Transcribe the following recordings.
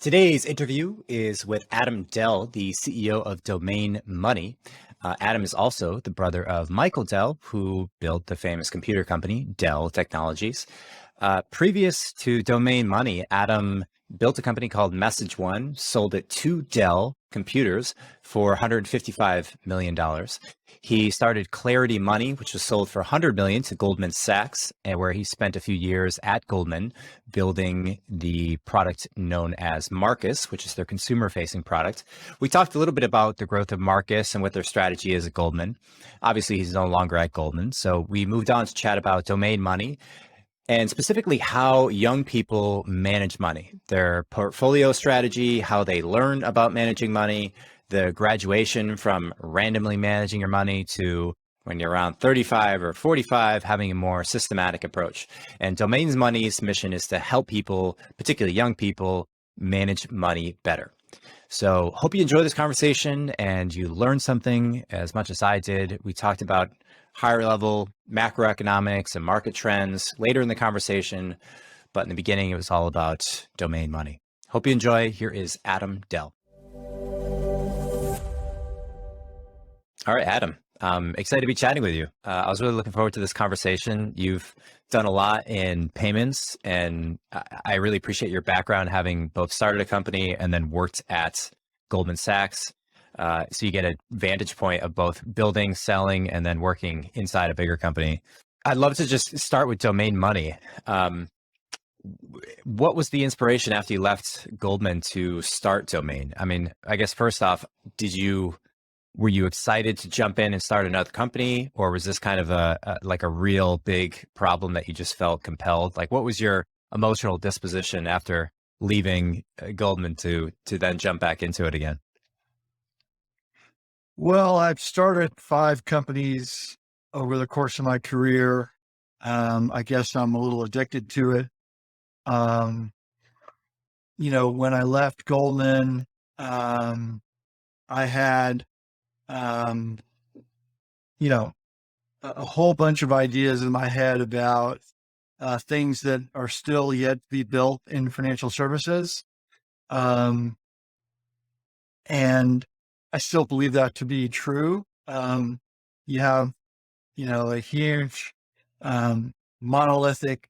Today's interview is with Adam Dell, the CEO of Domain Money. Adam is also the brother of Michael Dell, who built the famous computer company, Dell Technologies. Previous to Domain Money, Adam built a company called MessageOne, sold it to Dell Computers for $155 million. He started Clarity Money, which was sold for $100 million to Goldman Sachs, and where he spent a few years at Goldman building the product known as Marcus, which is their consumer-facing product. We talked a little bit about the growth of Marcus and what their strategy is at Goldman. Obviously, he's no longer at Goldman, so we moved on to chat about Domain Money, and specifically how young people manage money, their portfolio strategy, how they learn about managing money, the graduation from randomly managing your money to when you're around 35 or 45, having a more systematic approach. And Domain Money's mission is to help people, particularly young people, manage money better. So hope you enjoy this conversation and you learned something as much as I did. We talked about higher level macroeconomics and market trends later in the conversation, but in the beginning, it was all about Domain Money. Hope you enjoy. Here is Adam Dell. All right, Adam, excited to be chatting with you. I was really looking forward to this conversation. You've done a lot in payments, and I really appreciate your background, having both started a company and then worked at Goldman Sachs. So you get a vantage point of both building, selling, and then working inside a bigger company. I'd love to just start with Domain Money. What was the inspiration after you left Goldman to start Domain? I mean, I guess first off, were you excited to jump in and start another company, or was this kind of a real big problem that you just felt compelled? Like, what was your emotional disposition after leaving Goldman to then jump back into it again? Well, I've started 5 companies over the course of my career. I guess I'm a little addicted to it. When I left Goldman, I had, a whole bunch of ideas in my head about things that are still yet to be built in financial services. And I still believe that to be true. You have, a huge monolithic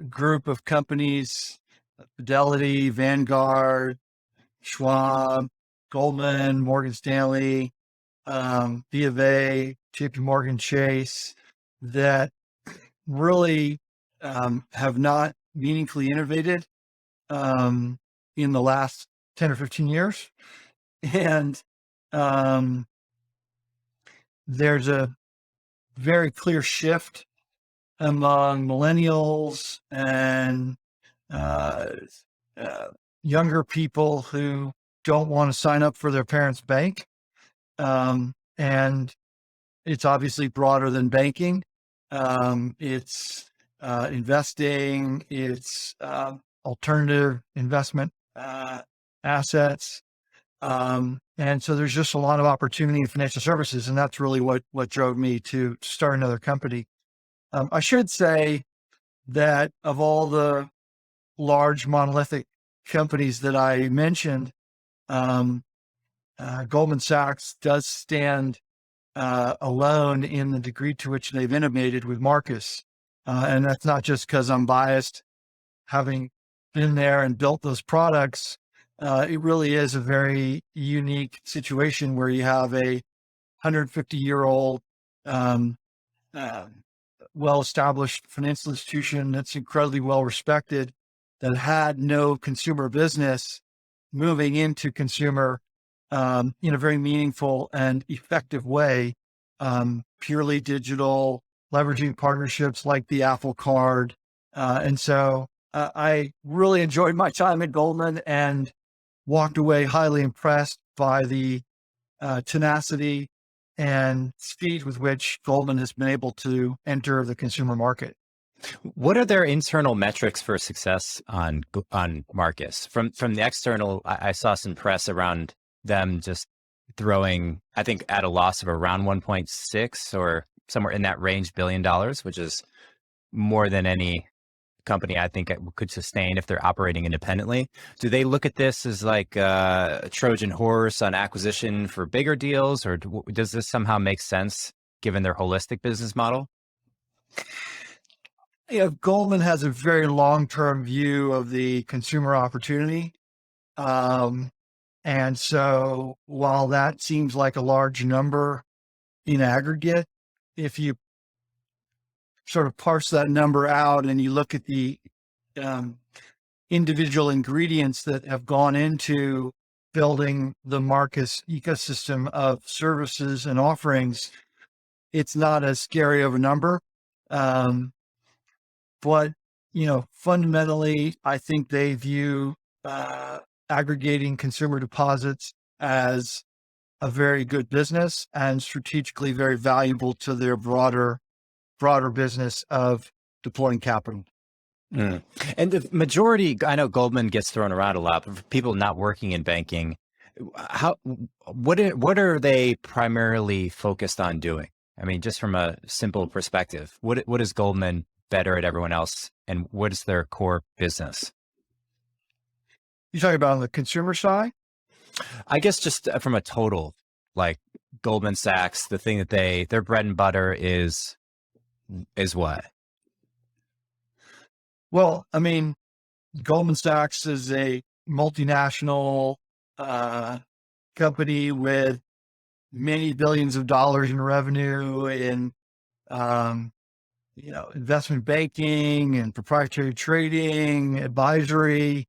group of companies, Fidelity, Vanguard, Schwab, Goldman, Morgan Stanley, B of A, JP Morgan Chase, that really have not meaningfully innovated in the last 10 or 15 years. And there's a very clear shift among millennials and younger people who don't want to sign up for their parents' bank. And it's obviously broader than banking. It's investing, it's alternative investment assets. And so there's just a lot of opportunity in financial services. And that's really what drove me to start another company. I should say that of all the large monolithic companies that I mentioned, Goldman Sachs does stand alone in the degree to which they've innovated with Marcus. And that's not just because I'm biased, having been there and built those products. It really is a very unique situation where you have a 150-year-old, well-established financial institution that's incredibly well-respected, that had no consumer business, moving into consumer in a very meaningful and effective way, purely digital, leveraging partnerships like the Apple Card. And so I really enjoyed my time at Goldman and walked away highly impressed by the tenacity and speed with which Goldman has been able to enter the consumer market. What are their internal metrics for success on Marcus? From the external, I saw some press around them just throwing, I think, at a loss of around 1.6 or somewhere in that range $1 billion, which is more than any company I think it could sustain if they're operating independently. Do they look at this as like a Trojan horse on acquisition for bigger deals, or does this somehow make sense given their holistic business model? Goldman has a very long-term view of the consumer opportunity. And so while that seems like a large number in aggregate, if you sort of parse that number out and you look at the individual ingredients that have gone into building the Marcus ecosystem of services and offerings, it's not as scary of a number. But, fundamentally, I think they view aggregating consumer deposits as a very good business and strategically very valuable to their broader business of deploying capital. Mm. And the majority, I know Goldman gets thrown around a lot, but for people not working in banking, what are they primarily focused on doing? I mean, just from a simple perspective, what is Goldman better at everyone else, and what is their core business? You talking about on the consumer side? I guess just from a total, like Goldman Sachs, the thing that their bread and butter is what? Well, I mean, Goldman Sachs is a multinational company with many billions of dollars in revenue in investment banking and proprietary trading, advisory.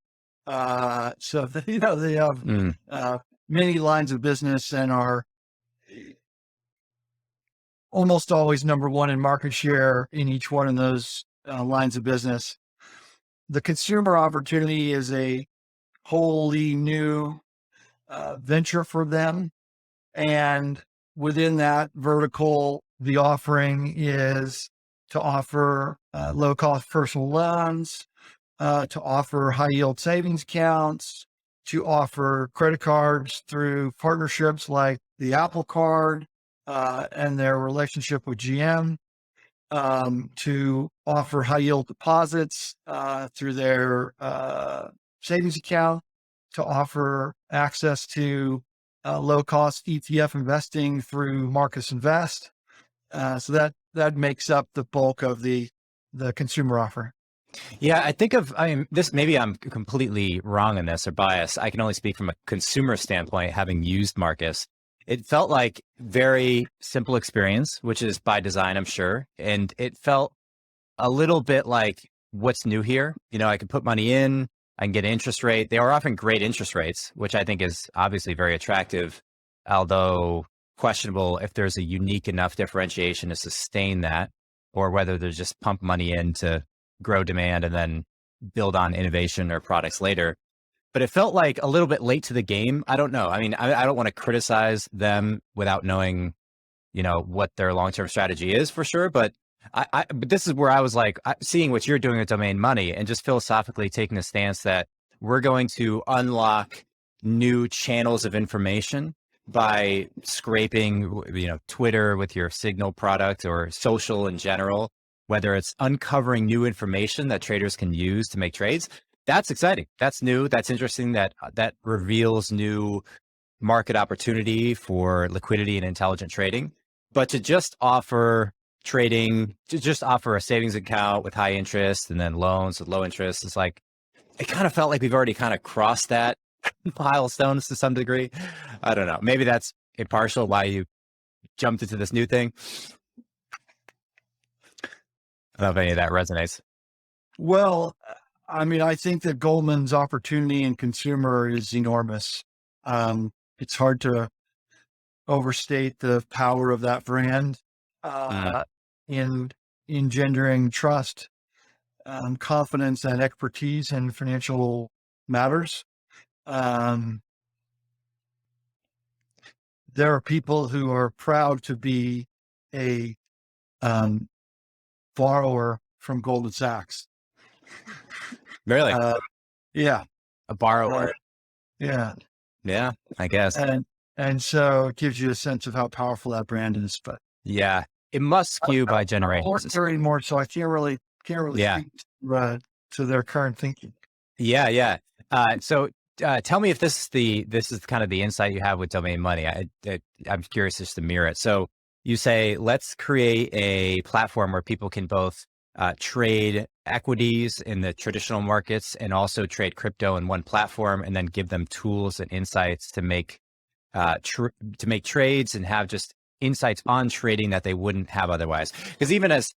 So they have many lines of business and are almost always number one in market share in each one of those lines of business. The consumer opportunity is a wholly new venture for them. And within that vertical, the offering is to offer low-cost personal loans, to offer high-yield savings accounts, to offer credit cards through partnerships like the Apple Card and their relationship with GM, to offer high-yield deposits through their savings account, to offer access to low-cost ETF investing through Marcus Invest. So that makes up the bulk of the consumer offer. Yeah, this, maybe I'm completely wrong on this or biased. I can only speak from a consumer standpoint, having used Marcus. It felt like very simple experience, which is by design, I'm sure. And it felt a little bit like, what's new here? I can put money in, I can get an interest rate. They are offering great interest rates, which I think is obviously very attractive, although questionable if there's a unique enough differentiation to sustain that, or whether there's just pump money in to grow demand and then build on innovation or products later. But it felt like a little bit late to the game. I don't know. I mean, I don't want to criticize them without knowing, what their long-term strategy is for sure. But but this is where I was like, seeing what you're doing with Domain Money and just philosophically taking a stance that we're going to unlock new channels of information by scraping, Twitter with your Signal product or social in general, whether it's uncovering new information that traders can use to make trades. That's exciting. That's new. That's interesting. That reveals new market opportunity for liquidity and intelligent trading. But to just offer trading, to just offer a savings account with high interest and then loans with low interest, it's like, it kind of felt like we've already kind of crossed that milestones to some degree. I don't know. Maybe that's impartial why you jumped into this new thing. I don't know if any of that resonates. Well, I mean, I think that Goldman's opportunity in consumer is enormous. It's hard to overstate the power of that brand in engendering trust, confidence, and expertise in financial matters. There are people who are proud to be a borrower from Goldman Sachs. Really? Yeah. A borrower. Yeah. Yeah, I guess. And so it gives you a sense of how powerful that brand is. But yeah, it must skew by generations. More, so I can't really Yeah. speak to to their current thinking. Yeah. So tell me if this is kind of the insight you have with domain money. I'm curious just to mirror it. So you say, let's create a platform where people can both trade equities in the traditional markets and also trade crypto in one platform, and then give them tools and insights to make trades and have just insights on trading that they wouldn't have otherwise. Because even as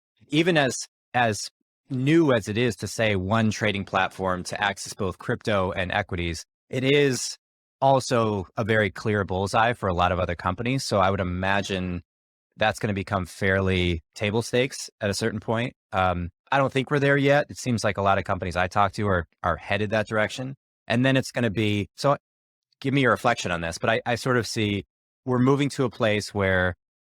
new as it is to say one trading platform to access both crypto and equities, it is also a very clear bullseye for a lot of other companies. So I would imagine that's going to become fairly table stakes at a certain point. I don't think we're there yet. It seems like a lot of companies I talk to are headed that direction. And then it's going to be, so give me your reflection on this, but I sort of see we're moving to a place where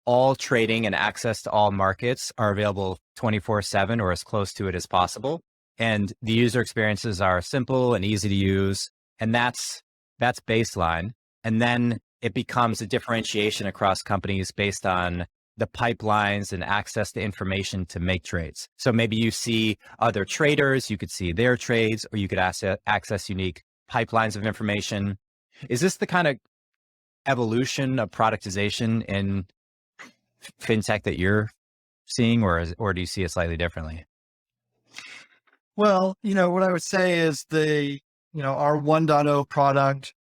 all trading and access to all markets are available 24/7 or as close to it as possible. And the user experiences are simple and easy to use. And that's baseline. And then it becomes a differentiation across companies based on the pipelines and access to information to make trades. So maybe you see other traders, you could see their trades, or you could access unique pipelines of information. Is this the kind of evolution of productization in FinTech that you're seeing, or do you see it slightly differently? Well, what I would say is our 1.0 product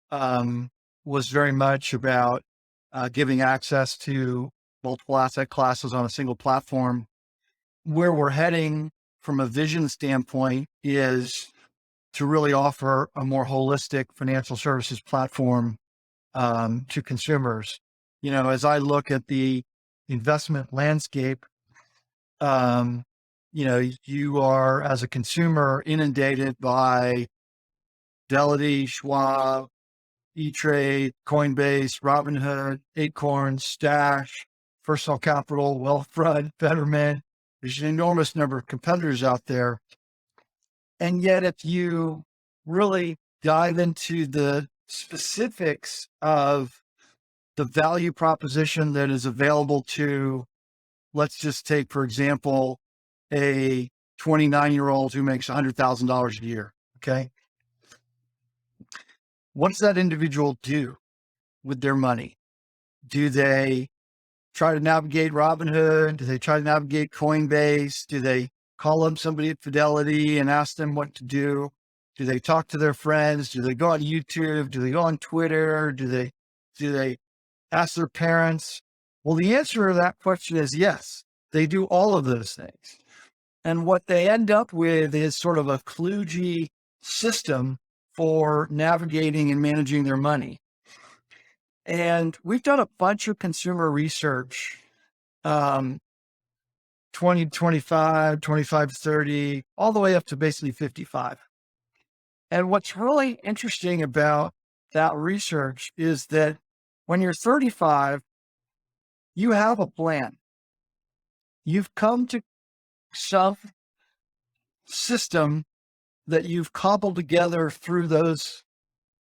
was very much about giving access to multiple asset classes on a single platform. Where we're heading from a vision standpoint is to really offer a more holistic financial services platform to consumers. As I look at the investment landscape, you are, as a consumer, inundated by Fidelity, Schwab, E-Trade, Coinbase, Robinhood, Acorns, Stash, Personal Capital, Wealthfront, Betterment. There's an enormous number of competitors out there. And yet, if you really dive into the specifics of the value proposition that is available to, let's just take, for example, a 29-year-old who makes $100,000 a year, okay? What does that individual do with their money? Do they try to navigate Robinhood? Do they try to navigate Coinbase? Do they call up somebody at Fidelity and ask them what to do? Do they talk to their friends? Do they go on YouTube? Do they go on Twitter? Do they ask their parents? Well, the answer to that question is yes, they do all of those things. And what they end up with is sort of a kludgy system for navigating and managing their money. And we've done a bunch of consumer research, 20 to 25, 25 to 30, all the way up to basically 55. And what's really interesting about that research is that when you're 35, you have a plan. You've come to some system that you've cobbled together through those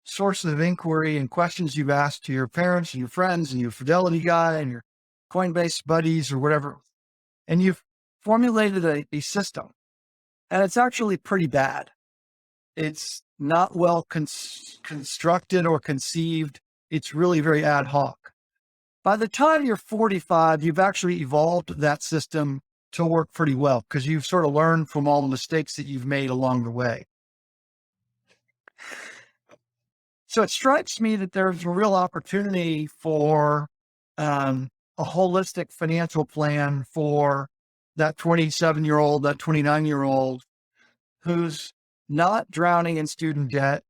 sources of inquiry and questions you've asked to your parents and your friends and your Fidelity guy and your Coinbase buddies or whatever. And you've formulated a system, and it's actually pretty bad. It's not well constructed or conceived. It's really very ad hoc. By the time you're 45, you've actually evolved that system to work pretty well because you've sort of learned from all the mistakes that you've made along the way. So it strikes me that there's a real opportunity for a holistic financial plan for that 27-year-old, that 29-year-old who's not drowning in student debt,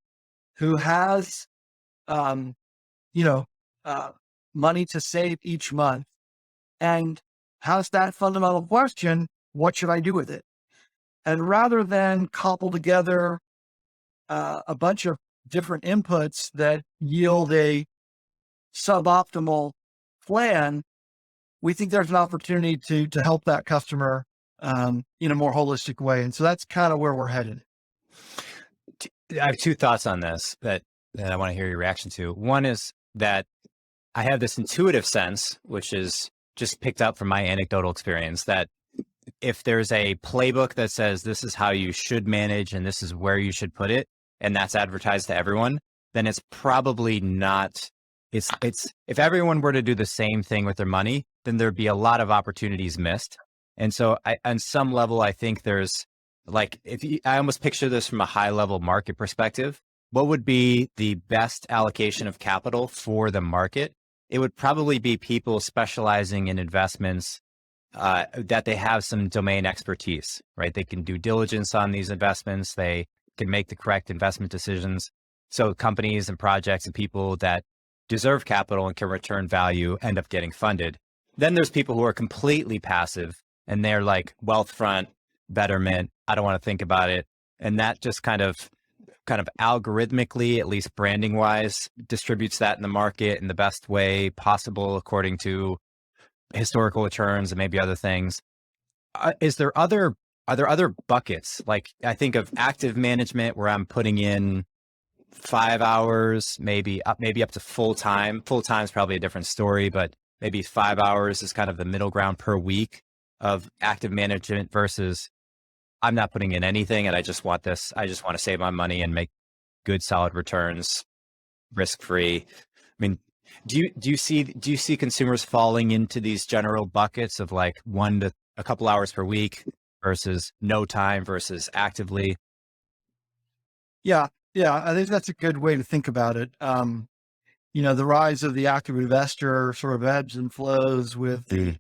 who has, money to save each month, and has that fundamental question, what should I do with it? And rather than cobble together a bunch of different inputs that yield a suboptimal plan, we think there's an opportunity to help that customer in a more holistic way. And so that's kind of where we're headed. I have two thoughts on this that I want to hear your reaction to. One is that I have this intuitive sense, which is just picked up from my anecdotal experience, that if there's a playbook that says this is how you should manage and this is where you should put it, and that's advertised to everyone, then it's probably not, it's if everyone were to do the same thing with their money, then there'd be a lot of opportunities missed. And so on some level, I think there's like, I almost picture this from a high level market perspective. What would be the best allocation of capital for the market? It would probably be people specializing in investments that they have some domain expertise, right? They can do diligence on these investments. They can make the correct investment decisions. So companies and projects and people that deserve capital and can return value end up getting funded. Then there's people who are completely passive and they're like Wealthfront, Betterment, I don't want to think about it. And that just kind of algorithmically, at least branding wise, distributes that in the market in the best way possible according to historical returns and maybe other things. Are there other buckets? Like I think of active management where I'm putting in 5 hours, maybe up to full time. Full time is probably a different story, but maybe 5 hours is kind of the middle ground per week of active management versus I'm not putting in anything and I just want to save my money and make good solid returns risk free. I mean, do you see consumers falling into these general buckets of like 1 to a couple hours per week versus no time versus actively? Yeah. I think that's a good way to think about it. The rise of the active investor sort of ebbs and flows with the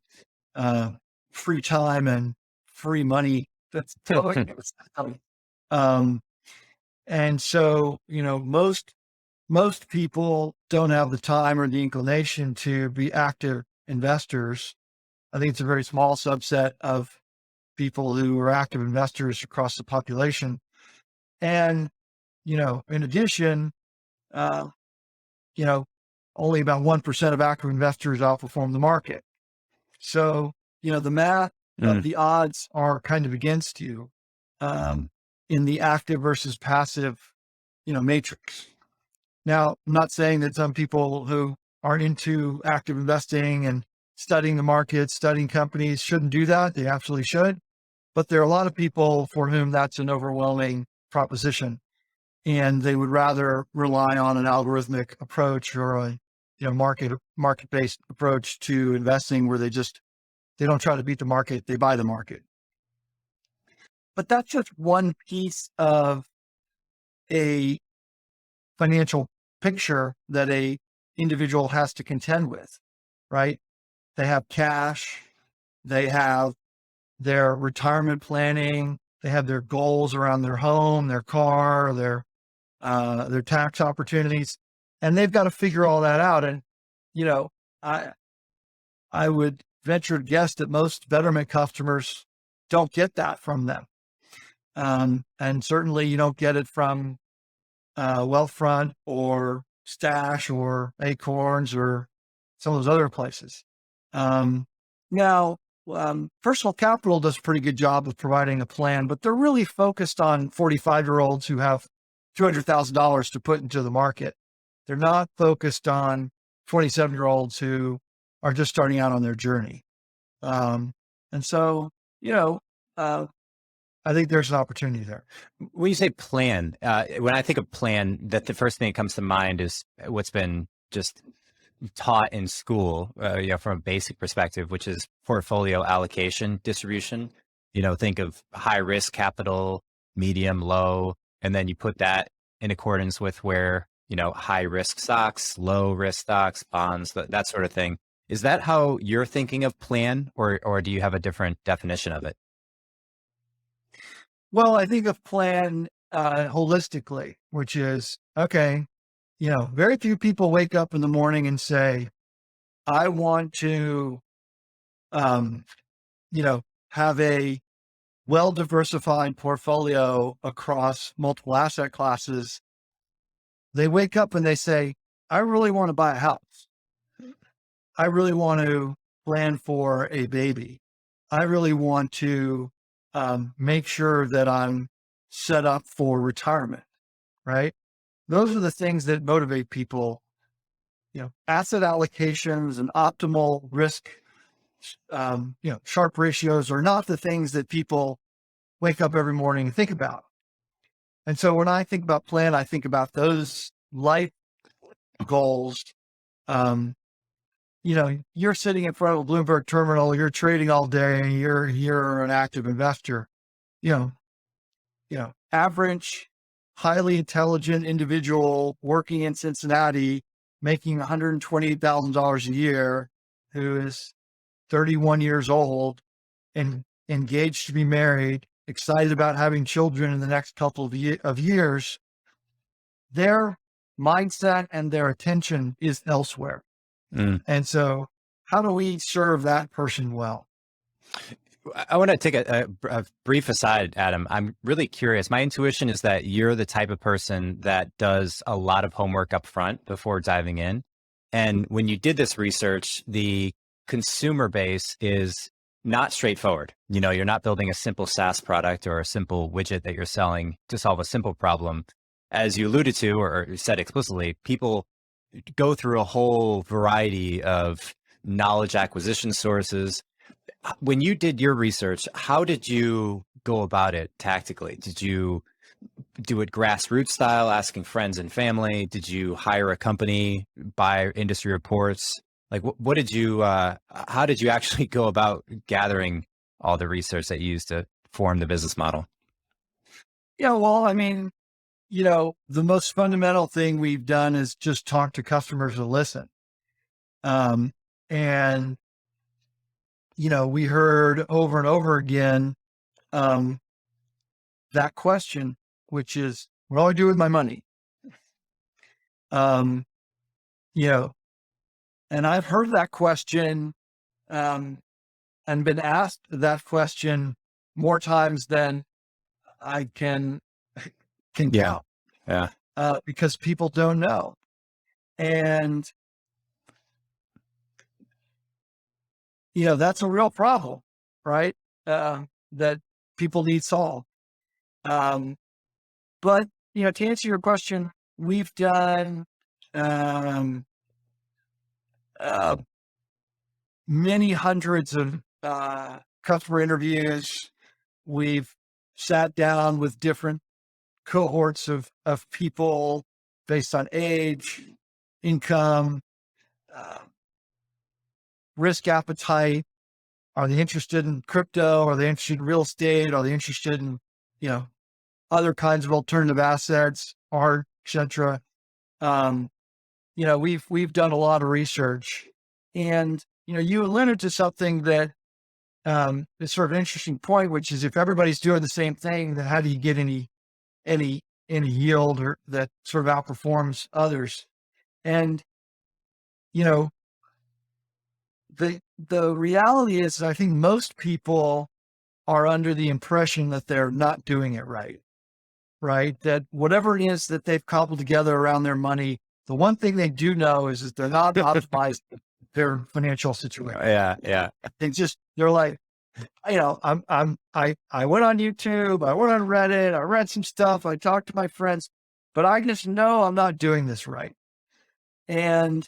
free time and free money that's going. And so, most people don't have the time or the inclination to be active investors. I think it's a very small subset of people who are active investors across the population. And, in addition, only about 1% of active investors outperform the market. So, the math of the odds are kind of against you in the active versus passive, matrix. Now, I'm not saying that some people who aren't into active investing and studying the market, studying companies shouldn't do that. They absolutely should. But there are a lot of people for whom that's an overwhelming proposition. And they would rather rely on an algorithmic approach or a market-based approach to investing where they don't try to beat the market, they buy the market. But that's just one piece of a financial picture that a individual has to contend with, right? They have cash, they have their retirement planning, they have their goals around their home, their car, their tax opportunities, and they've got to figure all that out. And, I would venture to guess that most Betterment customers don't get that from them. And certainly you don't get it from Wealthfront or Stash or Acorns or some of those other places. Now, Personal Capital does a pretty good job of providing a plan, but they're really focused on 45-year-olds who have $200,000 to put into the market. They're not focused on 27-year-olds who are just starting out on their journey. And so, I think there's an opportunity there. When you say plan, when I think of plan, that the first thing that comes to mind is what's been just taught in school, from a basic perspective, which is portfolio allocation distribution. Think of high risk capital, medium, low, and then you put that in accordance with where, high risk stocks, low risk stocks, bonds, that sort of thing. Is that how you're thinking of plan, or do you have a different definition of it? Well, I think of plan holistically, which is, okay, very few people wake up in the morning and say, I want to, have a well-diversified portfolio across multiple asset classes. They wake up and they say, I really want to buy a house. I really want to plan for a baby. I really want to make sure that I'm set up for retirement, right? Those are the things that motivate people. Asset allocations and optimal risk Sharp ratios are not the things that people wake up every morning and think about. And so when I think about plan, I think about those life goals. You're sitting in front of a Bloomberg terminal, you're trading all day, you're an active investor, average, highly intelligent individual working in Cincinnati, making $128,000 a year, who is 31 years old and engaged to be married, excited about having children in the next couple of years, their mindset and their attention is elsewhere. And so how do we serve that person well? I want to take a brief aside, Adam. I'm really curious. My intuition is that you're the type of person that does a lot of homework up front before diving in. And when you did this research, the consumer base is not straightforward. You're not building a simple SaaS product or a simple widget that you're selling to solve a simple problem. As you alluded to, or said explicitly, people go through a whole variety of knowledge acquisition sources. When you did your research, how did you go about it tactically? Did you do it grassroots style, asking friends and family? Did you hire a company, buy industry reports? Like, what did you, how did you actually go about gathering all the research that you used to form the business model? Yeah, well, the most fundamental thing we've done is just talk to customers and listen. We heard over and over again, that question, which is, what do I do with my money? And I've heard that question, and been asked that question more times than I can count. Yeah. Because people don't know. And, that's a real problem, right? That people need solved. But, to answer your question, we've done, many hundreds of, customer interviews. We've sat down with different cohorts of people based on age, income, risk appetite. Are they interested in crypto? Are they interested in real estate? Are they interested in, other kinds of alternative assets, art, etc.? We've done a lot of research, and, you alluded to something that, is sort of an interesting point, which is if everybody's doing the same thing, then how do you get any yield or that sort of outperforms others? And, the reality is, I think most people are under the impression that they're not doing it right? That whatever it is that they've cobbled together around their money, the one thing they do know is they're not optimizing their financial situation. Yeah. They're like, I went on YouTube, I went on Reddit, I read some stuff, I talked to my friends, but I just know I'm not doing this right. And,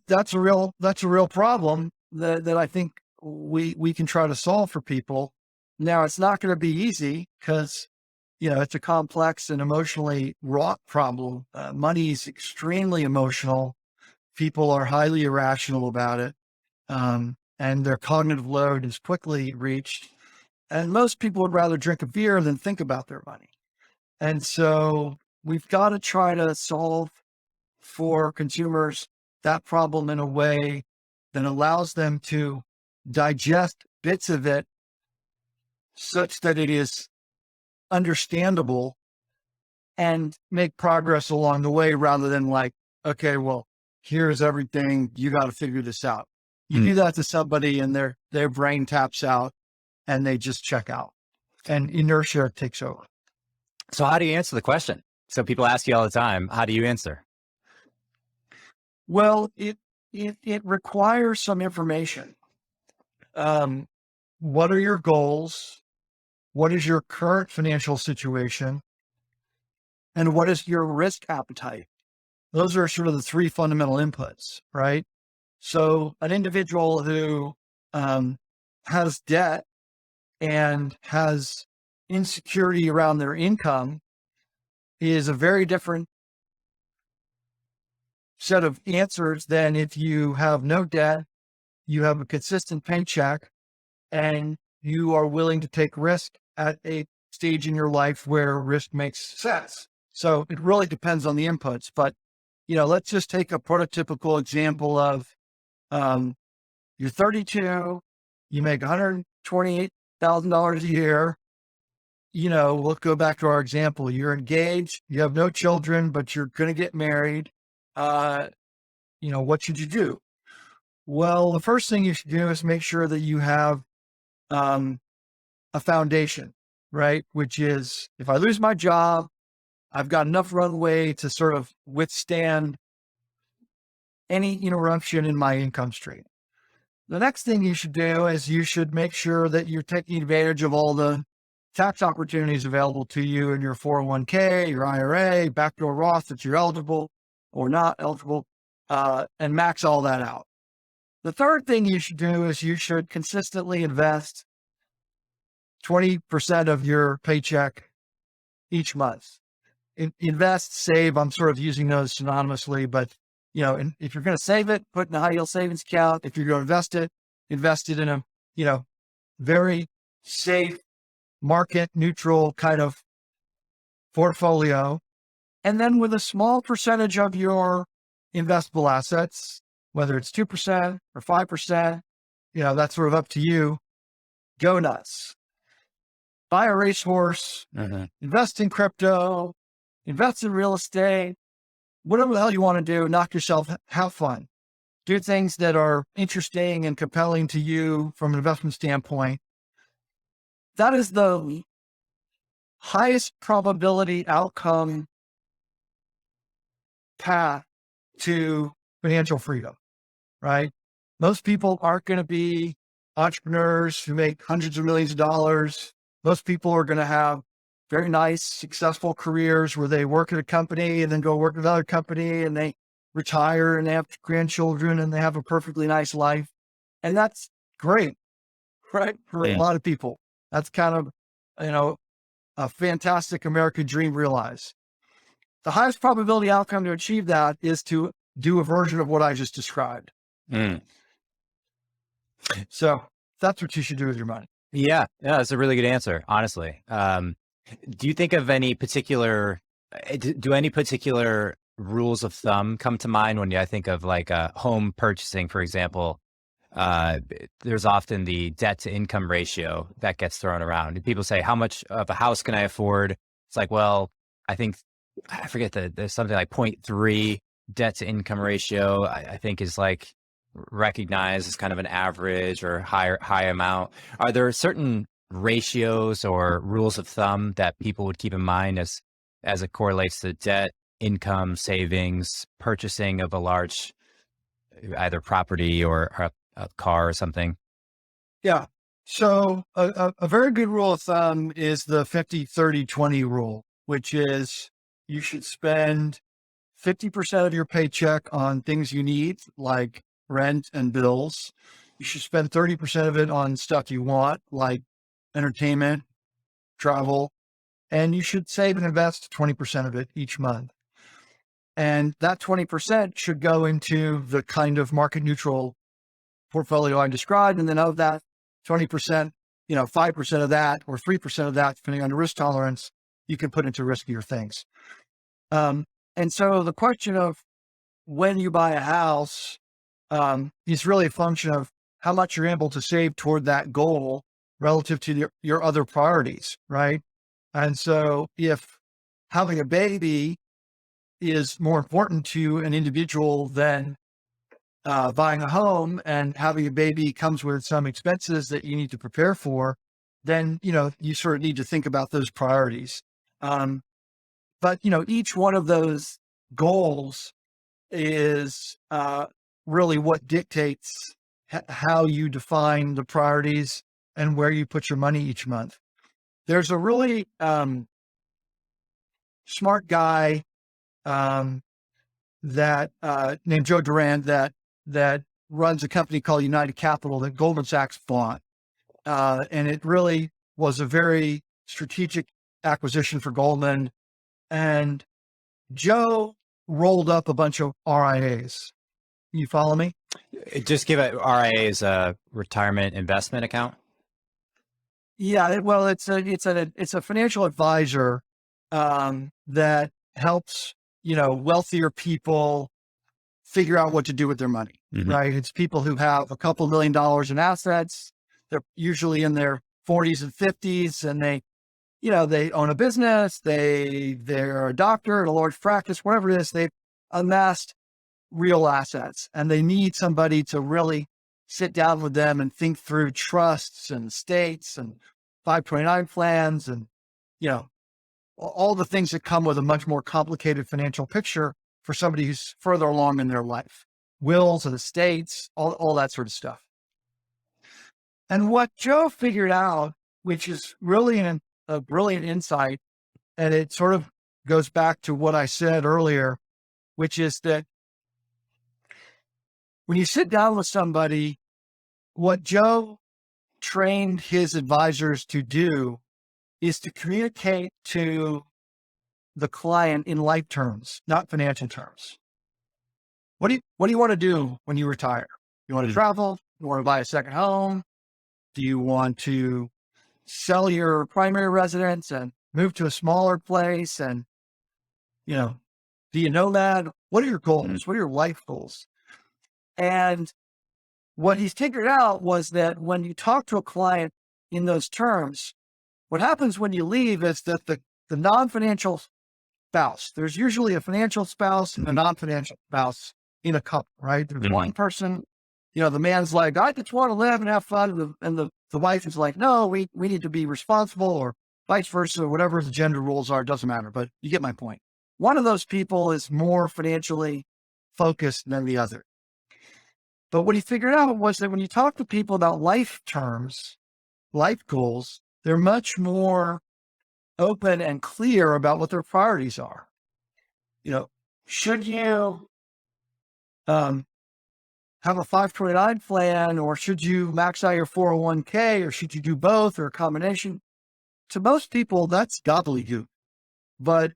that's a real problem that I think we can try to solve for people. Now, it's not going to be easy because, it's a complex and emotionally wrought problem. Money is extremely emotional. People are highly irrational about it. And their cognitive load is quickly reached. And most people would rather drink a beer than think about their money. And so we've got to try to solve for consumers that problem in a way that allows them to digest bits of it such that it is understandable and make progress along the way, rather than like, okay, well, here's everything, you got to figure this out. You do that to somebody and their brain taps out and they just check out and inertia takes over. So how do you answer the question? So people ask you all the time, how do you answer? Well, it requires some information. What are your goals? What is your current financial situation? And what is your risk appetite? Those are sort of the three fundamental inputs, right? So an individual who has debt and has insecurity around their income is a very different set of answers than if you have no debt, you have a consistent paycheck, and you are willing to take risk at a stage in your life where risk makes sense. So it really depends on the inputs. But, let's just take a prototypical example of you're 32, you make $128,000 a year. We'll go back to our example. You're engaged, you have no children, but you're going to get married. What should you do? Well, the first thing you should do is make sure that you have a foundation, right? Which is, if I lose my job, I've got enough runway to sort of withstand any interruption in my income stream. The next thing you should do is you should make sure that you're taking advantage of all the tax opportunities available to you in your 401k, your IRA, backdoor Roth if you're eligible or not eligible, and max all that out. The third thing you should do is you should consistently invest 20% of your paycheck each month. Invest, save, I'm sort of using those synonymously, but if you're going to save it, put in a high yield savings account. If you're going to invest it in a, very safe, market neutral kind of portfolio. And then with a small percentage of your investable assets, whether it's 2% or 5%, that's sort of up to you. Go nuts. Buy a racehorse, invest in crypto, invest in real estate, whatever the hell you want to do, knock yourself, have fun. Do things that are interesting and compelling to you from an investment standpoint. That is the highest probability outcome path to financial freedom, right? Most people aren't going to be entrepreneurs who make hundreds of millions of dollars. Most people are going to have very nice, successful careers where they work at a company and then go work at another company and they retire and they have grandchildren and they have a perfectly nice life. And that's great, right? For a lot of people, that's kind of, a fantastic American dream realized. The highest probability outcome to achieve that is to do a version of what I just described. So that's what you should do with your money. Yeah, that's a really good answer, honestly. Do you think of any particular, do any particular rules of thumb come to mind when I think of like home purchasing, for example? There's often the debt to income ratio that gets thrown around. People say, how much of a house can I afford? It's like, well, I forget that there's something like 0.3 debt to income ratio, I think is like recognized as kind of an average or high amount. Are there certain ratios or rules of thumb that people would keep in mind as it correlates to debt, income, savings, purchasing of a large either property or a car or something? Yeah. So a very good rule of thumb is the 50-30-20 rule, which is you should spend 50% of your paycheck on things you need, like rent and bills. You should spend 30% of it on stuff you want, like entertainment, travel, and you should save and invest 20% of it each month. And that 20% should go into the kind of market neutral portfolio I described. And then of that 20%, 5% of that or 3% of that, depending on the risk tolerance, you can put into riskier things. And so the question of when you buy a house is really a function of how much you're able to save toward that goal relative to your other priorities, right? And so if having a baby is more important to an individual than buying a home, and having a baby comes with some expenses that you need to prepare for, then, you sort of need to think about those priorities. But, each one of those goals is really what dictates how you define the priorities and where you put your money each month. There's a really smart guy that named Joe Durand that runs a company called United Capital that Goldman Sachs bought. And it really was a very strategic acquisition for Goldman. And Joe rolled up a bunch of RIAs. You follow me? Just give it RIA as a retirement investment account. Yeah, well, it's a financial advisor that helps, wealthier people figure out what to do with their money, right? It's people who have a couple $1 million in assets. They're usually in their 40s and 50s, and they own a business. They're a doctor at a large practice, whatever it is. They've amassed real assets, and they need somebody to really sit down with them and think through trusts and estates and 529 plans and, all the things that come with a much more complicated financial picture for somebody who's further along in their life, wills and estates, all that sort of stuff. And what Joe figured out, which is really a brilliant insight, and it sort of goes back to what I said earlier, which is that when you sit down with somebody, what Joe trained his advisors to do is to communicate to the client in life terms, not financial terms. What do you want to do when you retire? You want to travel? You want to buy a second home? Do you want to sell your primary residence and move to a smaller place? And, do you know that? What are your goals? What are your life goals? And what he's figured out was that when you talk to a client in those terms, what happens when you leave is that the non-financial spouse, there's usually a financial spouse and a non-financial spouse in a couple, right? There's one person, the man's like, I just want to live and have fun. And the wife is like, no, we need to be responsible, or vice versa, whatever the gender rules are, it doesn't matter, but you get my point. One of those people is more financially focused than the other. But what he figured out was that when you talk to people about life terms, life goals, they're much more open and clear about what their priorities are. Should you have a 529 plan, or should you max out your 401k, or should you do both, or a combination? To most people, that's gobbledygook. But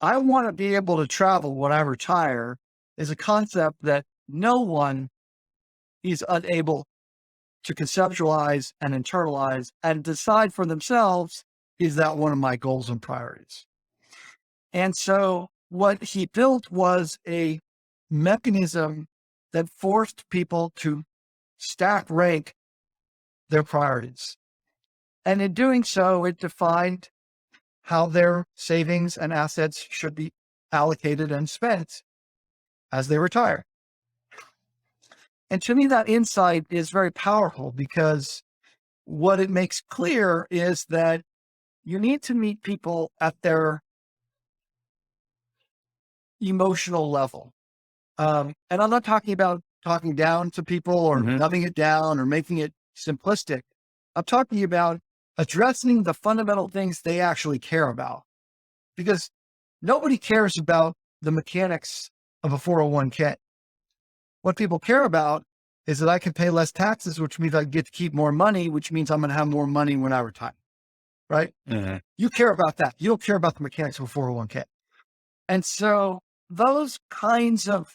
I want to be able to travel when I retire is a concept that no one is unable to conceptualize and internalize and decide for themselves, is that one of my goals and priorities? And so what he built was a mechanism that forced people to stack rank their priorities. And in doing so, it defined how their savings and assets should be allocated and spent as they retire. And to me, that insight is very powerful, because what it makes clear is that you need to meet people at their emotional level. And I'm not talking about talking down to people or dumbing it down or making it simplistic. I'm talking about addressing the fundamental things they actually care about, because nobody cares about the mechanics of a 401k. What people care about is that I can pay less taxes, which means I get to keep more money, which means I'm going to have more money when I retire, right? You care about that. You don't care about the mechanics of a 401k. And so those kinds of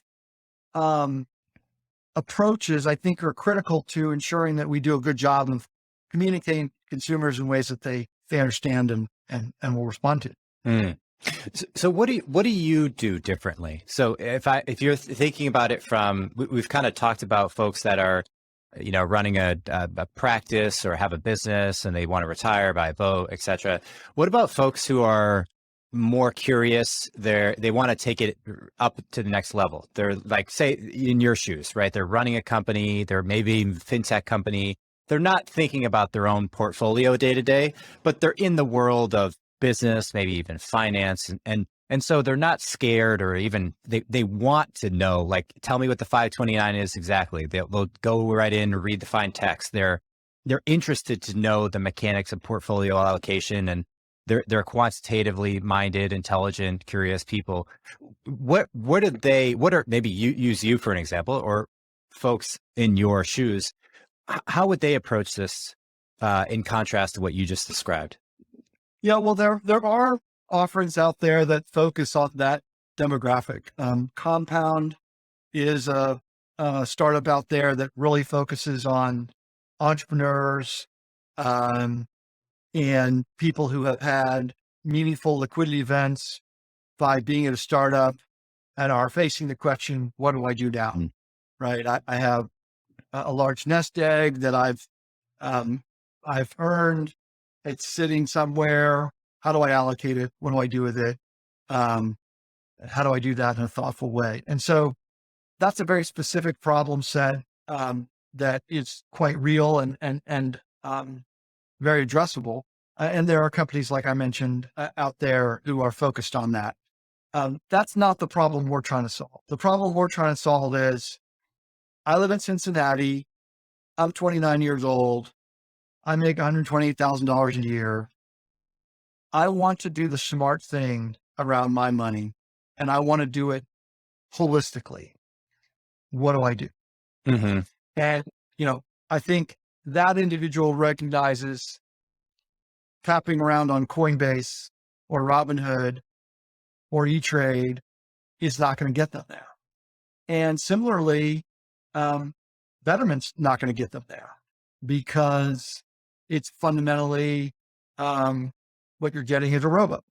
approaches, I think, are critical to ensuring that we do a good job of communicating to consumers in ways that they understand and will respond to. So what do you do differently? So if you're thinking about it from, we've kind of talked about folks that are, running a practice or have a business and they want to retire, buy a boat, et cetera. What about folks who are more curious? They want to take it up to the next level. They're like, say in your shoes, right? They're running a company, they're maybe a FinTech company. They're not thinking about their own portfolio day to day, but they're in the world of business, maybe even finance. And so they're not scared, or even they want to know, like, tell me what the 529 is exactly. They'll go right in and read the fine text. They're interested to know the mechanics of portfolio allocation, and they're quantitatively minded, intelligent, curious people. What are maybe you use you for an example, or folks in your shoes, how would they approach this in contrast to what you just described? Yeah, well, there are offerings out there that focus on that demographic. Compound is a startup out there that really focuses on entrepreneurs and people who have had meaningful liquidity events by being at a startup and are facing the question, what do I do now? Mm. Right. I have a large nest egg that I've earned. It's sitting somewhere. How do I allocate it? What do I do with it? How do I do that in a thoughtful way? And so that's a very specific problem set that is quite real and very addressable. And there are companies, like I mentioned, out there who are focused on that. That's not the problem we're trying to solve. The problem we're trying to solve is, I live in Cincinnati. I'm 29 years old. I make $128,000 a year. I want to do the smart thing around my money, and I want to do it holistically. What do I do? Mm-hmm. And, I think that individual recognizes tapping around on Coinbase or Robinhood or E-Trade is not going to get them there. And similarly, Betterment's not going to get them there because it's fundamentally what you're getting is a robo.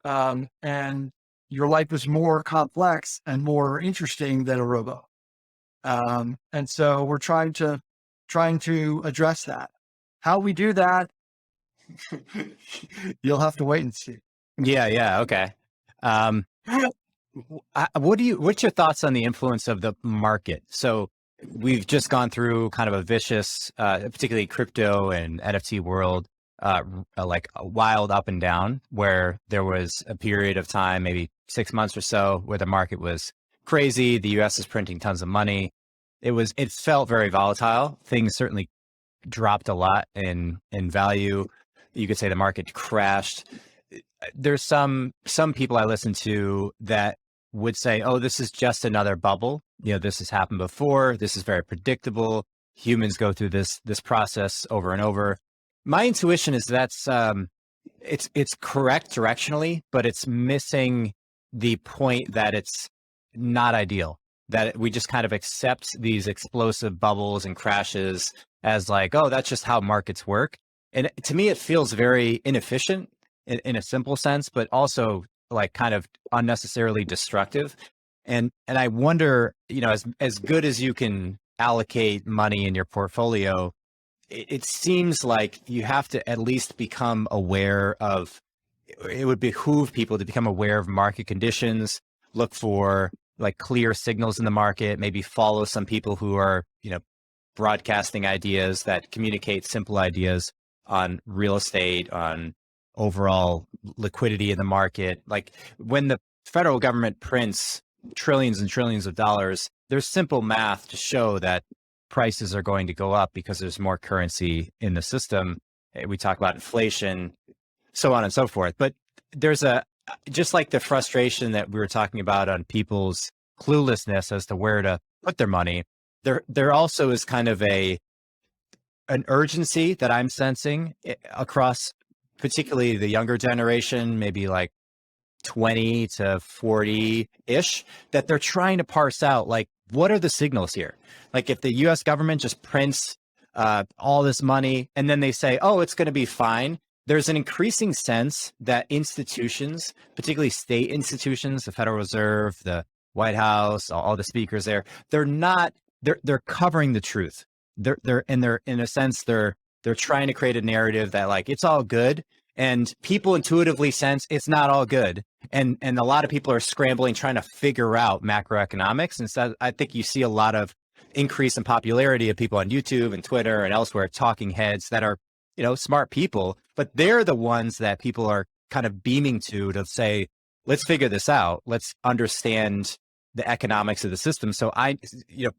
And your life is more complex and more interesting than a robo. And so we're trying to address that. How we do that, you'll have to wait and see. Yeah. Okay. What's your thoughts on the influence of the market? So we've just gone through kind of a vicious, particularly crypto and NFT world, like a wild up and down, where there was a period of time, maybe 6 months or so, where the market was crazy. The US is printing tons of money. It felt very volatile. Things certainly dropped a lot in value. You could say the market crashed. There's some people I listen to that would say, oh, this is just another bubble. This has happened before. This is very predictable. Humans go through this process over and over. My intuition is that's it's correct directionally, but it's missing the point that it's not ideal, that we just kind of accept these explosive bubbles and crashes as like, oh, that's just how markets work. And to me, it feels very inefficient in a simple sense, but also like kind of unnecessarily destructive. And I wonder, as good as you can allocate money in your portfolio, it seems like you have to at least become aware of, it would behoove people to become aware of market conditions, look for like clear signals in the market, maybe follow some people who are, broadcasting ideas that communicate simple ideas on real estate, on overall liquidity in the market. Like when the federal government prints trillions and trillions of dollars, there's simple math to show that prices are going to go up because there's more currency in the system. We talk about inflation, so on and so forth. But there's just like the frustration that we were talking about on people's cluelessness as to where to put their money, there also is kind of an urgency that I'm sensing across particularly the younger generation, maybe like 20 to 40-ish, that they're trying to parse out, like, what are the signals here? Like if the US government just prints all this money and then they say, oh, it's going to be fine. There's an increasing sense that institutions, particularly state institutions, the Federal Reserve, the White House, all the speakers there, they're covering the truth. They're in a sense, they're trying to create a narrative that like, it's all good. And people intuitively sense it's not all good. And a lot of people are scrambling, trying to figure out macroeconomics. And so I think you see a lot of increase in popularity of people on YouTube and Twitter and elsewhere, talking heads that are, smart people, but they're the ones that people are kind of beaming to say, let's figure this out. Let's understand the economics of the system. So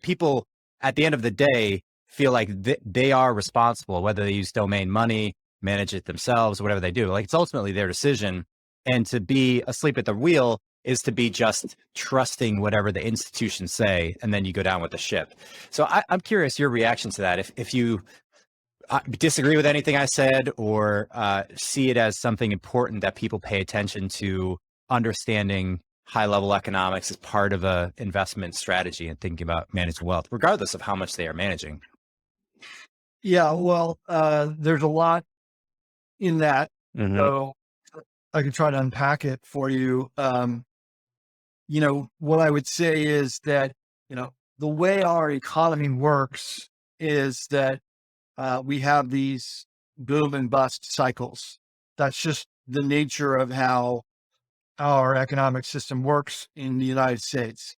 people at the end of the day feel like they are responsible, whether they use domain money, manage it themselves, whatever they do. Like it's ultimately their decision. And to be asleep at the wheel is to be just trusting whatever the institutions say, and then you go down with the ship. So I'm curious your reaction to that. If you disagree with anything I said, or see it as something important that people pay attention to, understanding high-level economics as part of a investment strategy and thinking about managing wealth, regardless of how much they are managing. Yeah, well, there's a lot in that. Mm-hmm. So I can try to unpack it for you. What I would say is that, the way our economy works is that we have these boom and bust cycles. That's just the nature of how our economic system works in the United States.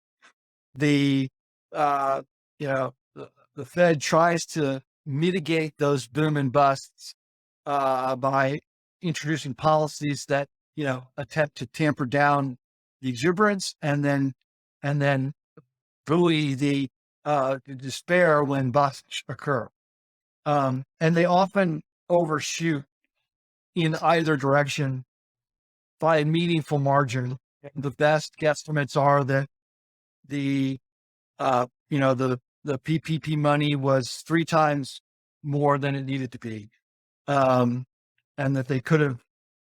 The the Fed tries to mitigate those boom and busts by introducing policies that attempt to tamper down the exuberance and then buoy the despair when busts occur. And they often overshoot in either direction by a meaningful margin. The best guesstimates are that the PPP money was 3 times more than it needed to be, and that they could have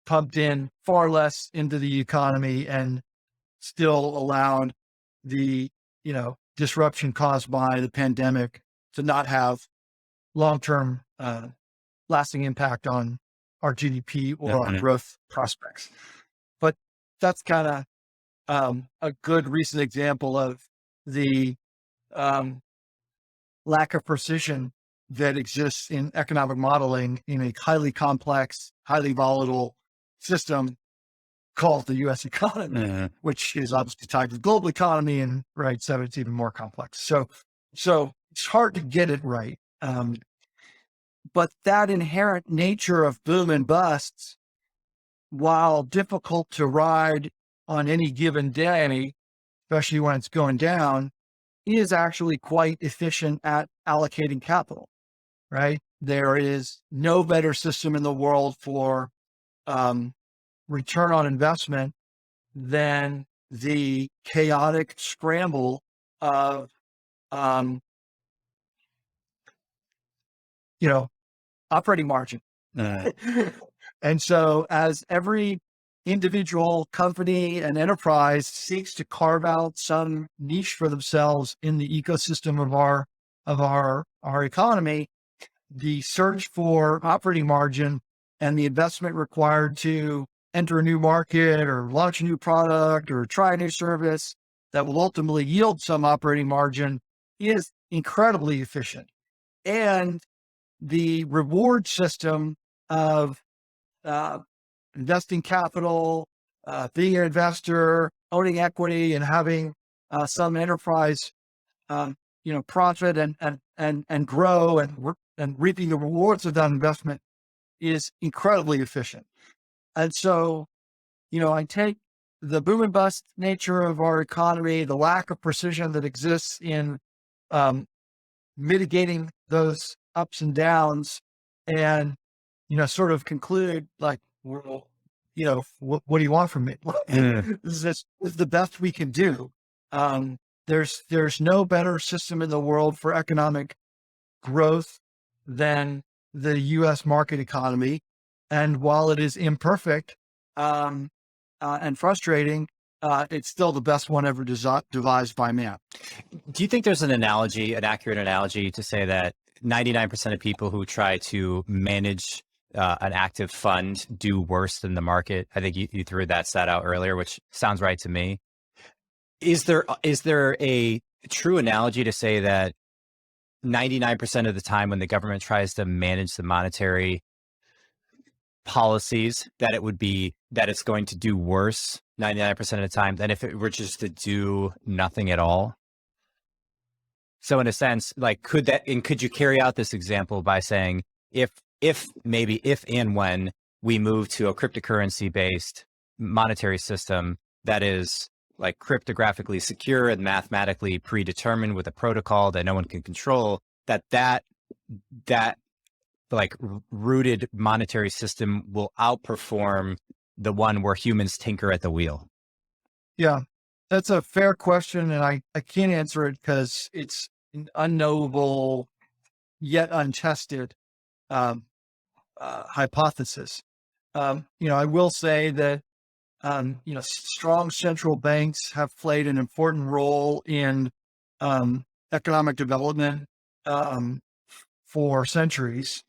pumped in far less into the economy and still allowed the disruption caused by the pandemic to not have long-term lasting impact on our GDP or our growth prospects. But that's kind of a good recent example of the lack of precision that exists in economic modeling in a highly complex, highly volatile system called the U.S. economy, which is obviously tied to the global economy, and so it's even more complex. So it's hard to get it right. But that inherent nature of boom and busts, while difficult to ride on any given day, especially when it's going down, is actually quite efficient at allocating capital, right? There is no better system in the world for return on investment than the chaotic scramble of, operating margin. And so as every individual company and enterprise seeks to carve out some niche for themselves in the ecosystem of our economy, the search for operating margin and the investment required to enter a new market or launch a new product or try a new service that will ultimately yield some operating margin is incredibly efficient. And the reward system of investing capital, being an investor, owning equity, and having some enterprise, profit and grow and reaping the rewards of that investment is incredibly efficient. And so, I take the boom and bust nature of our economy, the lack of precision that exists in mitigating those ups and downs, and sort of conclude like, well, what do you want from me? This is the best we can do. There's no better system in the world for economic growth than the U.S. market economy, and while it is imperfect and frustrating, it's still the best one ever devised by man. Do you think there's an accurate analogy to say that 99% of people who try to manage an active fund do worse than the market? I think you threw that stat out earlier, which sounds right to me. Is there a true analogy to say that 99% of the time when the government tries to manage the monetary policies, that it's going to do worse 99% of the time than if it were just to do nothing at all? So in a sense, like, could you carry out this example by saying, if and when we move to a cryptocurrency based monetary system that is like cryptographically secure and mathematically predetermined with a protocol that no one can control, that like rooted monetary system will outperform the one where humans tinker at the wheel? Yeah, that's a fair question, and I can't answer it because it's an unknowable yet untested um, hypothesis. I will say that strong central banks have played an important role in economic development um, for centuries.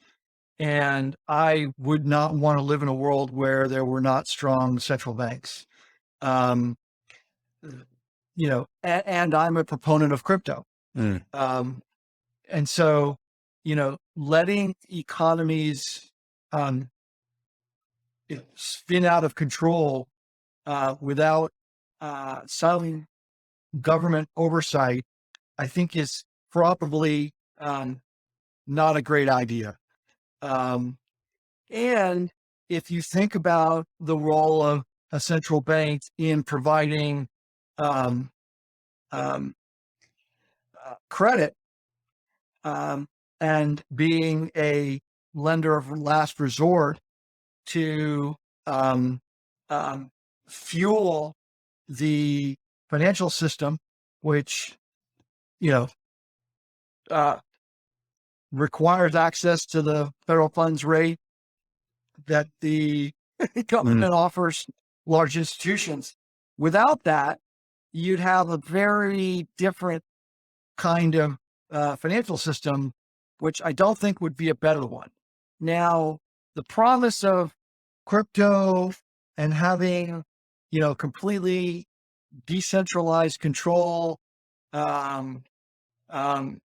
And I would not want to live in a world where there were not strong central banks. Um, and I'm a proponent of crypto. Mm. And so, letting economies um, spin out of control without some government oversight, I think is probably not a great idea. And if you think about the role of a central bank in providing um, um, credit and being a lender of last resort to um, um, fuel the financial system, which you know uh, requires access to the federal funds rate that the government offers large institutions. Without that, you'd have a very different kind of financial system, which I don't think would be a better one. Now, the promise of crypto and having, completely decentralized control um, um,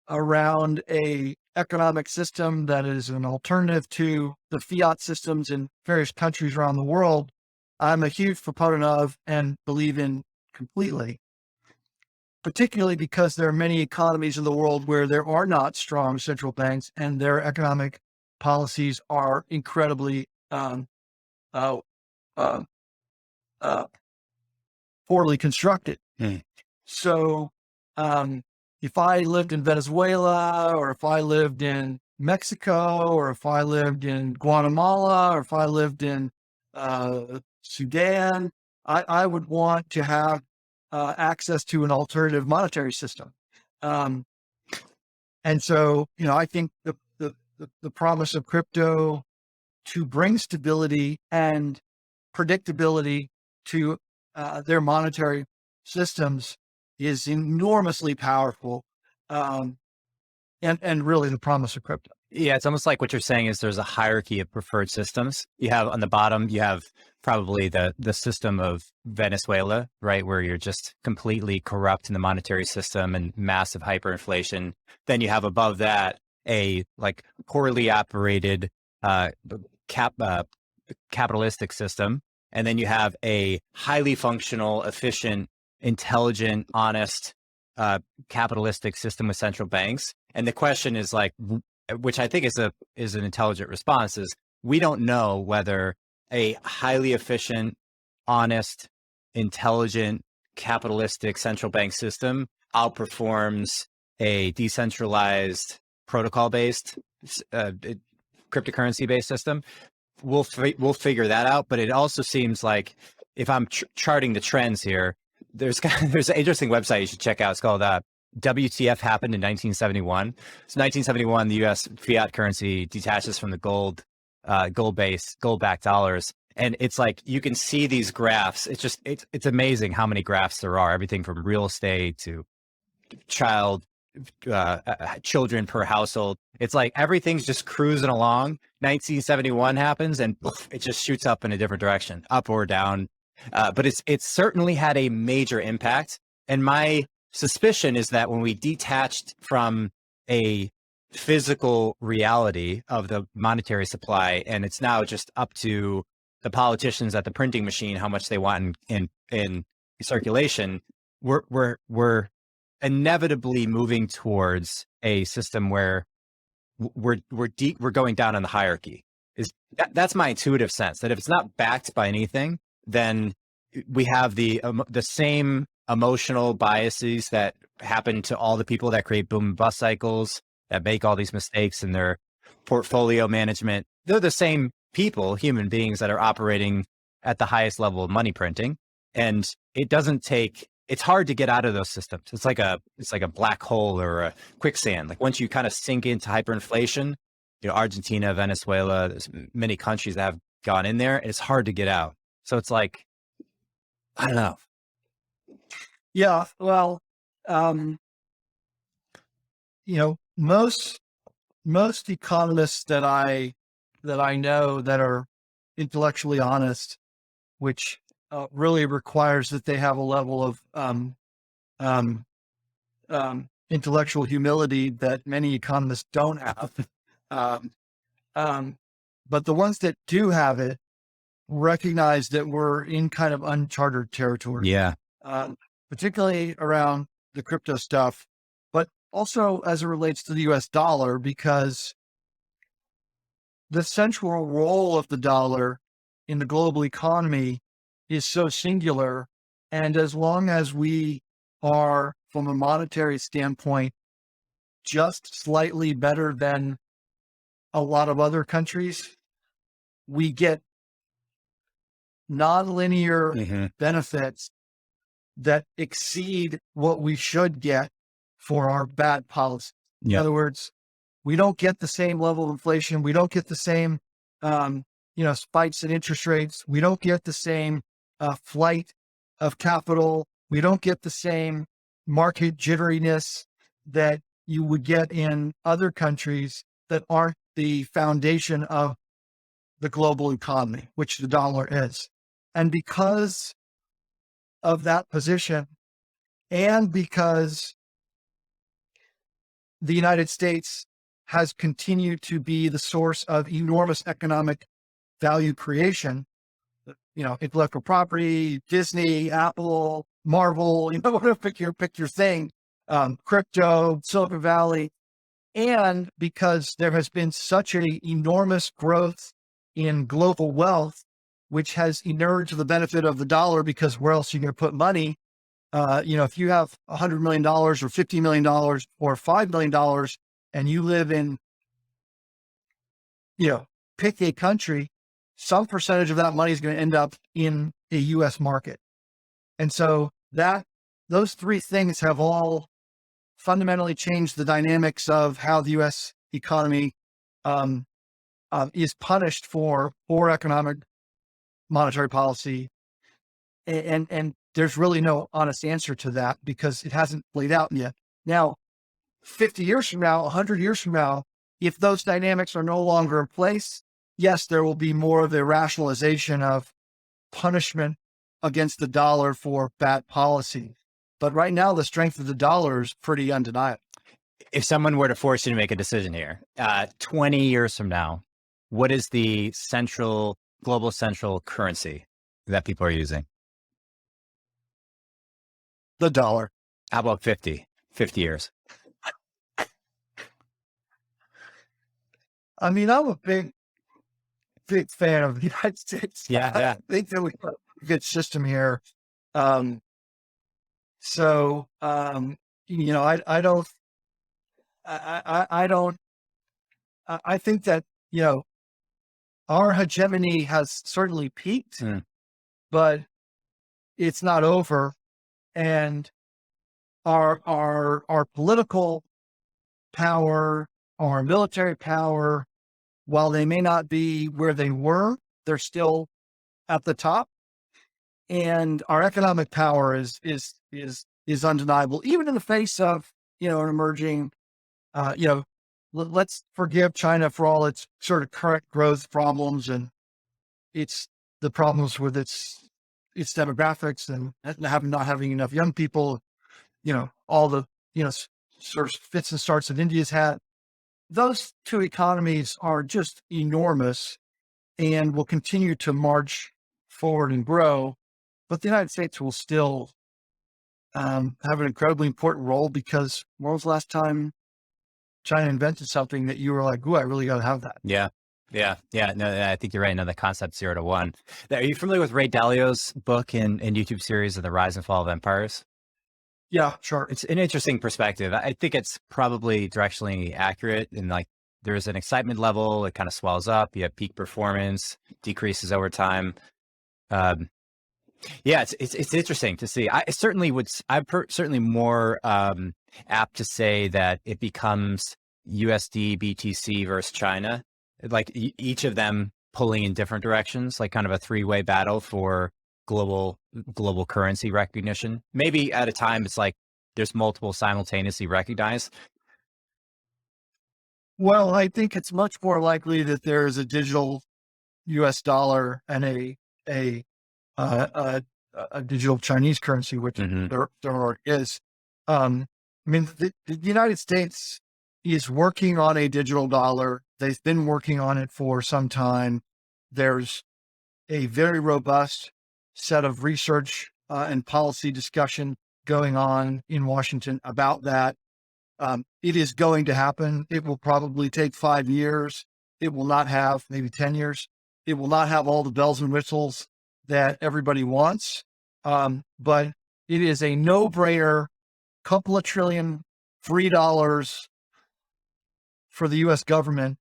around a economic system that is an alternative to the fiat systems in various countries around the world, I'm a huge proponent of and believe in completely, particularly because there are many economies in the world where there are not strong central banks and their economic policies are incredibly uh, uh, uh, poorly constructed. So if I lived in Venezuela, or if I lived in Mexico, or if I lived in Guatemala, or if I lived in Sudan, I would want to have access to an alternative monetary system. And so, I think the promise of crypto to bring stability and predictability to their monetary systems is enormously powerful, and really the promise of crypto. Yeah, it's almost like what you're saying is there's a hierarchy of preferred systems. You have on the bottom, you have probably the system of Venezuela, right, where you're just completely corrupt in the monetary system and massive hyperinflation. Then you have above that a like poorly operated capitalistic system, and then you have a highly functional, efficient, intelligent, honest capitalistic system with central banks. And the question is like, which I think is an intelligent response, is we don't know whether a highly efficient, honest, intelligent, capitalistic central bank system outperforms a decentralized protocol-based cryptocurrency-based system. We'll figure that out. But it also seems like if I'm charting the trends here, there's an interesting website you should check out. It's called WTF happened in 1971. So 1971, the U.S. fiat currency detaches from the gold-backed dollars. And it's like, you can see these graphs. It's amazing how many graphs there are, everything from real estate to children per household. It's like everything's just cruising along. 1971 happens and poof, it just shoots up in a different direction, up or down. But it's certainly had a major impact. And my suspicion is that when we detached from a physical reality of the monetary supply, and it's now just up to the politicians at the printing machine how much they want in circulation, we're inevitably moving towards a system where we're going down on the hierarchy. That's my intuitive sense, that if it's not backed by anything, then we have the same emotional biases that happen to all the people that create boom and bust cycles, that make all these mistakes in their portfolio management. They're the same people, human beings, that are operating at the highest level of money printing. And it doesn't take, it's hard to get out of those systems. It's like a black hole or a quicksand. Like once you kind of sink into hyperinflation, Argentina, Venezuela, there's many countries that have gone in there. It's hard to get out. So it's like, I don't know. Yeah. Well, most economists that I know that are intellectually honest, which really requires that they have a level of intellectual humility that many economists don't have. But the ones that do have it recognize that we're in kind of uncharted territory. Yeah. Particularly around the crypto stuff, but also as it relates to the US dollar, because the central role of the dollar in the global economy is so singular. And as long as we are, from a monetary standpoint, just slightly better than a lot of other countries, we get nonlinear benefits that exceed what we should get for our bad policy. In other words, we don't get the same level of inflation. We don't get the same, spikes in interest rates. We don't get the same flight of capital. We don't get the same market jitteriness that you would get in other countries that aren't the foundation of the global economy, which the dollar is. And because of that position, and because the United States has continued to be the source of enormous economic value creation, intellectual property, Disney, Apple, Marvel, whatever, pick your thing, crypto, Silicon Valley, and because there has been such an enormous growth in global wealth, which has inured to the benefit of the dollar, because where else are you going to put money? If you have $100 million or $50 million or $5 million and you live in, pick a country, some percentage of that money is going to end up in a US market. And so those three things have all fundamentally changed the dynamics of how the US economy is punished for poor economic monetary policy. And there's really no honest answer to that because it hasn't played out yet. Now, 50 years from now, 100 years from now, if those dynamics are no longer in place, yes, there will be more of a rationalization of punishment against the dollar for bad policy. But right now, the strength of the dollar is pretty undeniable. If someone were to force you to make a decision here, 20 years from now, what is the global central currency that people are using? The dollar. How about 50 years? I mean, I'm a big fan of the United States. Yeah. I think that we have a good system here. I think that, our hegemony has certainly peaked, but it's not over. And our political power, our military power, while they may not be where they were, they're still at the top. And our economic power is undeniable, even in the face of, an emerging, let's forgive China for all its sort of current growth problems and it's the problems with its demographics and not having enough young people, all the, sort of fits and starts that India's had. Those two economies are just enormous and will continue to march forward and grow. But the United States will still have an incredibly important role, because when was the last time China invented something that you were like, "Ooh, I really got to have that"? Yeah. No, I think you're right. The concept 0 to 1. Are you familiar with Ray Dalio's book and YouTube series of The Rise and Fall of Empires? Yeah, sure. It's an interesting perspective. I think it's probably directionally accurate. And there's an excitement level. It kind of swells up. You have peak performance, decreases over time. Yeah, it's interesting to see. I certainly would. Certainly more apt to say that it becomes USD BTC versus China, like each of them pulling in different directions, like kind of a three-way battle for global currency recognition. Maybe at a time it's like there's multiple simultaneously recognized. Well, I think it's much more likely that there is a digital US dollar and a digital Chinese currency, which there already is. I mean, the United States is working on a digital dollar. They've been working on it for some time. There's a very robust set of research and policy discussion going on in Washington about that. It is going to happen. It will probably take 5 years. It will not have, maybe 10 years. It will not have all the bells and whistles that everybody wants. But it is a no-brainer, couple of trillion free dollars for the US government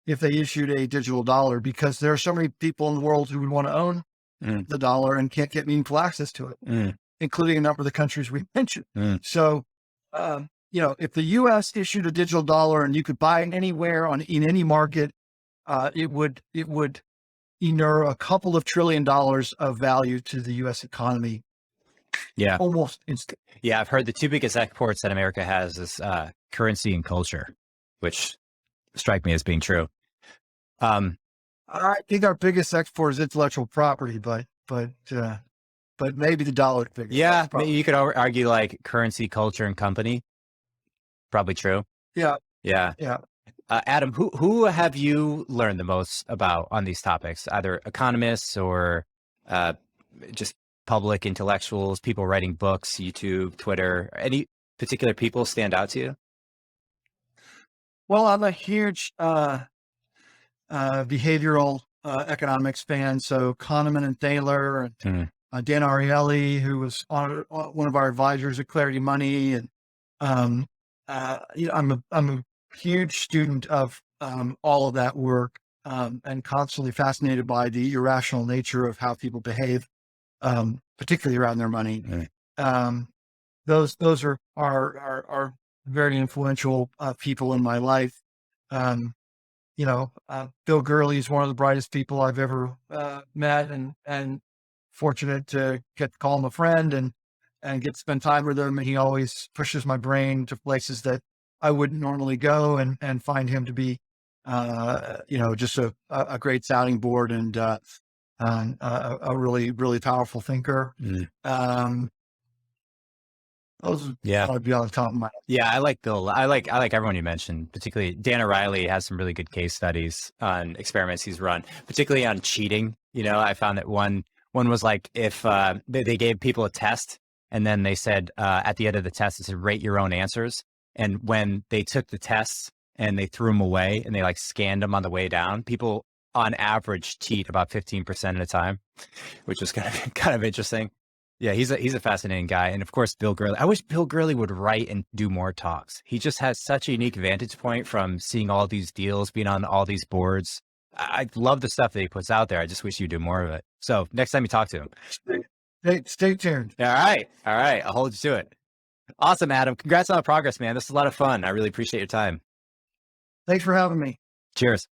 if they issued a digital dollar, because there are so many people in the world who would want to own the dollar and can't get meaningful access to it, including a number of the countries we mentioned. So, you know, if the US issued a digital dollar and you could buy it anywhere in any market, it would inure a couple of $1 trillion of value to the US economy. Yeah. Almost instant. Yeah. I've heard the two biggest exports that America has is currency and culture, which strike me as being true. I think our biggest export is intellectual property, but maybe the dollar is bigger. Yeah. You could argue like currency, culture, and company. Probably true. Yeah. Yeah. Yeah. Adam, who have you learned the most about on these topics? Either economists or just public intellectuals, people writing books, YouTube, Twitter. Any particular people stand out to you? Well, I'm a huge behavioral economics fan. So Kahneman and Thaler and Dan Ariely, who was one of our advisors at Clarity Money, and you know, I'm a huge student of all of that work, and constantly fascinated by the irrational nature of how people behave, particularly around their money. Those are very influential people in my life. You know, Bill Gurley is one of the brightest people I've ever met, and fortunate to get to call him a friend and get to spend time with him. And he always pushes my brain to places that I wouldn't normally go, and find him to be, you know, just a great sounding board and a really, really powerful thinker. Those would be on the top of my head. Yeah, I like Bill. I like everyone you mentioned, particularly Dan O'Reilly has some really good case studies on experiments he's run, particularly on cheating. You know, I found that one was like if they gave people a test and then they said at the end of the test, it said rate your own answers. And when they took the tests and they threw them away and they like scanned them on the way down, people on average cheat about 15% at a time, which was kind of interesting. Yeah, he's a fascinating guy. And of course, Bill Gurley. I wish Bill Gurley would write and do more talks. He just has such a unique vantage point from seeing all these deals, being on all these boards. I love the stuff that he puts out there. I just wish you do more of it. So next time you talk to him. Stay tuned. All right. I'll hold you to it. Awesome, Adam. Congrats on the progress, man. This is a lot of fun. I really appreciate your time. Thanks for having me. Cheers.